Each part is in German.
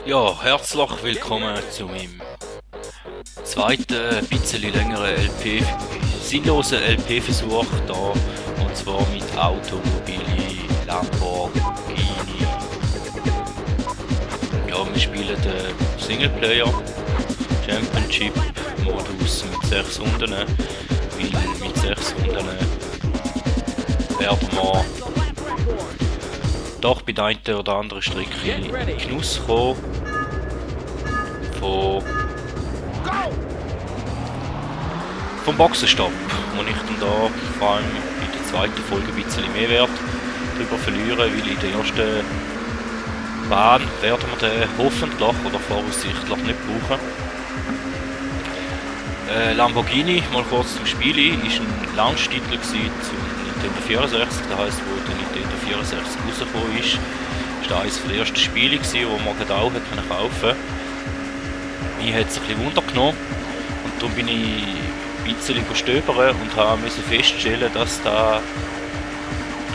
Ja, herzlich willkommen zu meinem zweiten, bisschen längeren sinnlosen LP-Versuch da, und zwar mit Automobili Lamborghini. Ja, wir spielen den Singleplayer Championship Modus mit 6 Runden, weil mit 6 Runden werden wir doch bei der einen oder anderen Strecke in Genuss kommen vom Boxenstopp, wo ich dann da vor allem in der zweiten Folge ein bisschen mehr Wert darüber verlieren, weil in der ersten Bahn werden wir den hoffentlich oder voraussichtlich nicht brauchen. Lamborghini, mal kurz zum Spiel, ist ein Launch-Titel zum Nintendo 64, das heisst, wo der Nintendo 64 rausgekommen ist. Das war eines der ersten Spiele, die man gerade auch kaufen konnte. Mich hat es ein bisschen Wunder genommen und darum bin ich ein bisschen stöbern und musste feststellen, dass das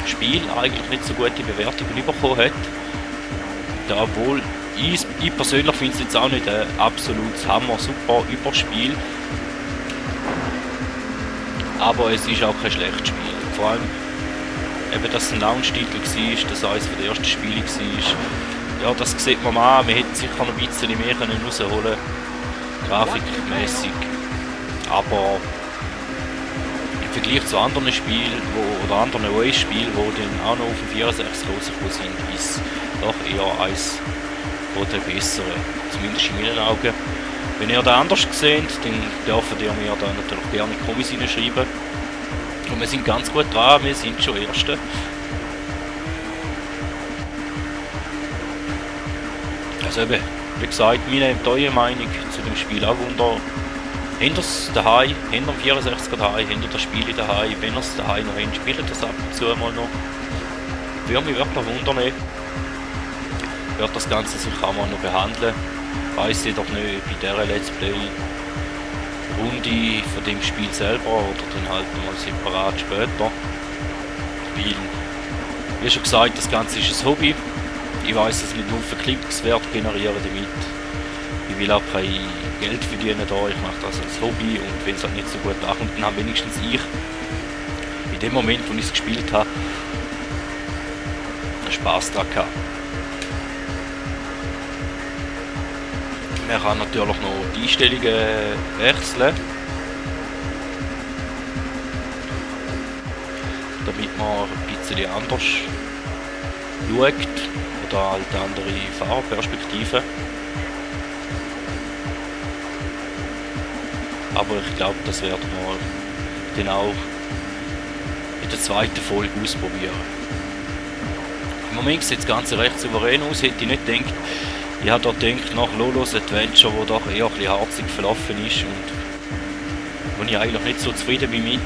Spiel eigentlich nicht so gute Bewertungen bekommen hat. Ja, obwohl ich persönlich finde es jetzt auch nicht ein absolutes Hammer-Super-Überspiel. Aber es ist auch kein schlechtes Spiel. Vor allem, eben, dass es ein Launch-Titel war, dass es eines der ersten Spiele war. Ja, das sieht man an. Wir hätten sicher noch ein bisschen mehr rausholen können, grafikmäßig. Aber im Vergleich zu anderen Spielen oder anderen OS-Spielen, die dann auch noch auf dem 64 rausgekommen sind, ist doch eher eins der besseren. Zumindest in meinen Augen. Wenn ihr das anders seht, dann dürft ihr mir da natürlich gerne in die Kommis hineinschreiben. Und wir sind ganz gut dran, wir sind schon Erste. Also eben, wie gesagt, meine eure Meinung zu dem Spiel auch wunder. Habt ihr es daheim, habt ihr am 64er daheim, habt ihr das Spiel daheim, wenn ihr es daheim noch habt, spielt das ab und zu mal noch. Würde mich wirklich wundern. Ich werde das Ganze sicher auch mal noch behandeln. Weiss jedoch nicht bei dieser Let's Play Runde von dem Spiel selber oder dann halt nochmal separat später. Weil, wie schon gesagt, das Ganze ist ein Hobby. Ich weiss, dass ich nicht nur für Klickswert generieren damit. Ich will auch kein Geld verdienen da, ich mache das als Hobby und wenn es halt nicht so gut ankommt, dann habe wenigstens ich in dem Moment, wo ich es gespielt habe, Spaß daran gehabt. Man kann natürlich noch die Einstellungen wechseln, damit man ein bisschen anders schaut oder halt andere Fahrperspektiven. Aber ich glaube, das werden wir dann auch in der zweiten Folge ausprobieren. Im Moment sieht das Ganze recht souverän aus, hätte ich nicht gedacht. Ich habe dort gedacht, nach Lolos Adventure, wo doch eher ein bisschen harzig verlaufen ist und wo ich eigentlich nicht so zufrieden bin mit,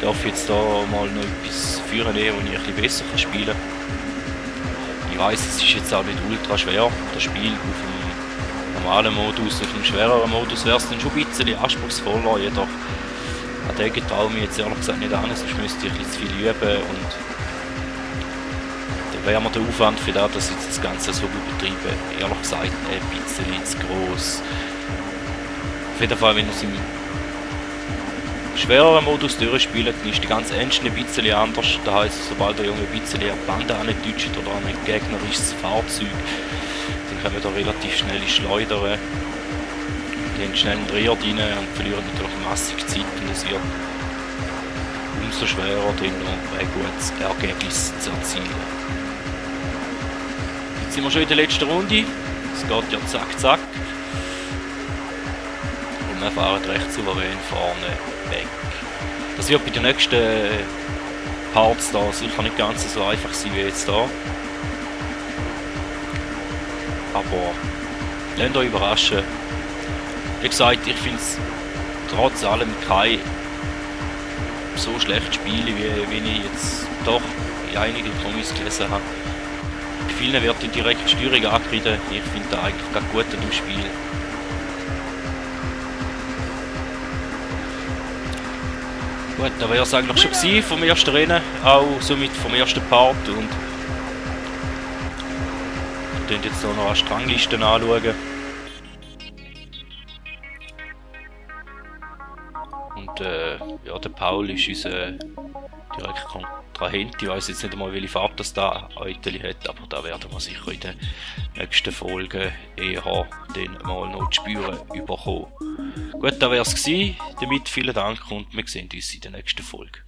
darf ich jetzt da mal noch etwas führen, wo ich ein bisschen besser spielen kann. Ich weiss, es ist jetzt auch nicht ultra schwer, das Spiel auf dem normalen Modus, auf dem schwereren Modus wäre es dann schon ein bisschen anspruchsvoller, jedoch an den getraue ich mich jetzt ehrlich gesagt nicht an, sonst müsste ich ein bisschen zu viel üben und wäre mir der Aufwand für das, dass ich das Ganze so übertreibe, ehrlich gesagt ein bisschen zu gross. Auf jeden Fall, wenn ihr es im schwereren Modus durchspielt, dann ist die ganze Engine ein bisschen anders. Das heisst, sobald der Junge ein bisschen eine Bande andeutscht oder an ein gegnerisches Fahrzeug, dann können wir da relativ schnell schleudern. Die haben schnell einen Dreher rein und verlieren natürlich massig Zeit und es wird umso schwerer, dann noch ein gutes Ergebnis zu erzielen. Jetzt sind wir schon in der letzten Runde. Es geht ja zack zack. Und wir fahren recht souverän vorne weg. Das wird bei den nächsten Parts da sicher nicht ganz so einfach sein wie jetzt da. Aber lasst euch überraschen. Wie gesagt, ich finde es trotz allem kein so schlechtes Spiel, wie ich jetzt doch in einigen Comics gelesen habe. Bei vielen wird die direkte Steuerung angekriegt. Ich finde das eigentlich ganz gut an dem Spiel. Gut, da wäre es eigentlich schon gewesen vom ersten Rennen, auch somit vom ersten Part. Und Wir schauen jetzt hier noch eine Rangliste anschauen. Und ja, der Paul ist unser direkt Kontrahent. Ich weiss jetzt nicht einmal, welche Farbe das da Euteli hat, aber da werden wir sicher in den nächsten Folgen eher dann mal noch zu spüren bekommen. Gut, das wäre es gewesen. Damit vielen Dank und wir sehen uns in der nächsten Folge.